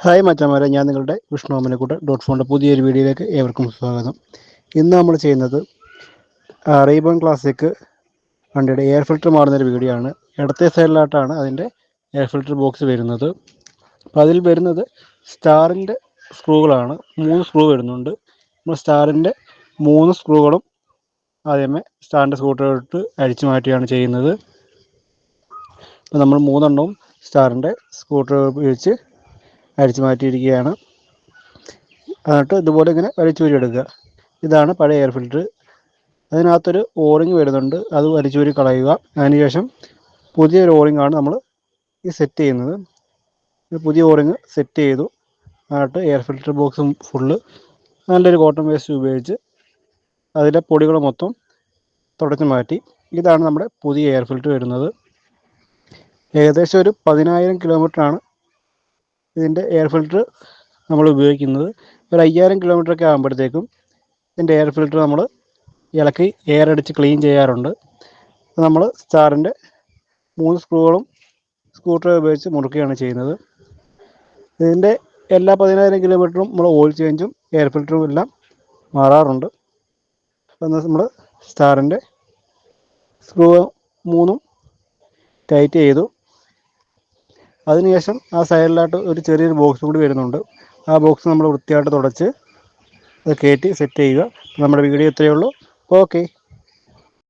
Hi മച്ചാമാരെ, ഞാൻ നിങ്ങളുടെ വിഷ്ണു അമ്മനക്കൂട്ട് .ഫോണിൻ്റെ പുതിയൊരു വീഡിയോയിലേക്ക് ഏവർക്കും സ്വാഗതം. ഇന്ന് നമ്മൾ ചെയ്യുന്നത് റീബോൺ ക്ലാസിക് വണ്ടിയുടെ എയർ ഫിൽറ്റർ മാറുന്നൊരു വീഡിയോ ആണ്. ഇടത്തെ സൈഡിലായിട്ടാണ് അതിൻ്റെ എയർ ഫിൽറ്റർ ബോക്സ് വരുന്നത്. അപ്പോൾ അതിൽ വരുന്നത് സ്റ്റാറിൻ്റെ സ്ക്രൂകളാണ്. 3 സ്ക്രൂ വരുന്നുണ്ട്. നമ്മൾ സ്റ്റാറിൻ്റെ 3 സ്ക്രൂകളും ആദ്യമേ സ്റ്റാറിൻ്റെ സ്ക്രൂഡ്രൈവറിട്ട് അഴിച്ചു മാറ്റുകയാണ് ചെയ്യുന്നത്. അപ്പോൾ നമ്മൾ 3 എണ്ണവും സ്റ്റാറിൻ്റെ സ്ക്രൂഡ്രൈവർ ഉപയോഗിച്ച് അടിച്ചു മാറ്റിയിരിക്കുകയാണ്. എന്നിട്ട് ഇതുപോലെ ഇങ്ങനെ വലിച്ചൂരി എടുക്കുക. ഇതാണ് പഴയ എയർ ഫിൽറ്റർ. അതിനകത്തൊരു ഓറിങ് വരുന്നുണ്ട്, അത് വലിച്ചൂരി കളയുക. അതിനുശേഷം പുതിയൊരു ഓറിങ്ങാണ് നമ്മൾ ഈ സെറ്റ് ചെയ്യുന്നത്. പുതിയ ഓറിങ് സെറ്റ് ചെയ്തു. എന്നിട്ട് എയർ ഫിൽറ്റർ ബോക്സും ഫുള്ള് നല്ലൊരു കോട്ടൺ വേസ്റ്റ് ഉപയോഗിച്ച് അതിലെ പൊടികൾ മൊത്തം തുടച്ച് മാറ്റി. ഇതാണ് നമ്മുടെ പുതിയ എയർ ഫിൽറ്റർ വരുന്നത്. ഏകദേശം ഒരു 10,000 കിലോമീറ്ററാണ് ഇതിൻ്റെ എയർ ഫിൽറ്റർ നമ്മൾ ഉപയോഗിക്കുന്നത്. ഒരു 5,000 കിലോമീറ്ററൊക്കെ ആകുമ്പോഴത്തേക്കും ഇതിൻ്റെ എയർ ഫിൽറ്റർ നമ്മൾ ഇളക്കി എയർ അടിച്ച് ക്ലീൻ ചെയ്യാറുണ്ട്. നമ്മൾ സ്റ്റാറിൻ്റെ 3 സ്ക്രൂകളും സ്ക്രൂ ഡ്രൈവർ ഉപയോഗിച്ച് മുറുക്കുകയാണ് ചെയ്യുന്നത്. ഇതിൻ്റെ എല്ലാ 10,000 കിലോമീറ്ററും നമ്മൾ ഓയിൽ ചേഞ്ചും എയർ ഫിൽറ്ററും എല്ലാം മാറാറുണ്ട്. അപ്പോൾ നമ്മൾ സ്റ്റാറിൻ്റെ സ്ക്രൂ 3 ടൈറ്റ് ചെയ്തു. അതിനുശേഷം ആ സൈഡിലായിട്ട് ഒരു ചെറിയൊരു ബോക്സ് കൂടി വരുന്നുണ്ട്. ആ ബോക്സ് നമ്മൾ വൃത്തിയായിട്ട് തുടച്ച് അത് കയറ്റി സെറ്റ് ചെയ്യുക. നമ്മുടെ വീഡിയോ ഇത്രയേ ഉള്ളൂ. ഓക്കെ.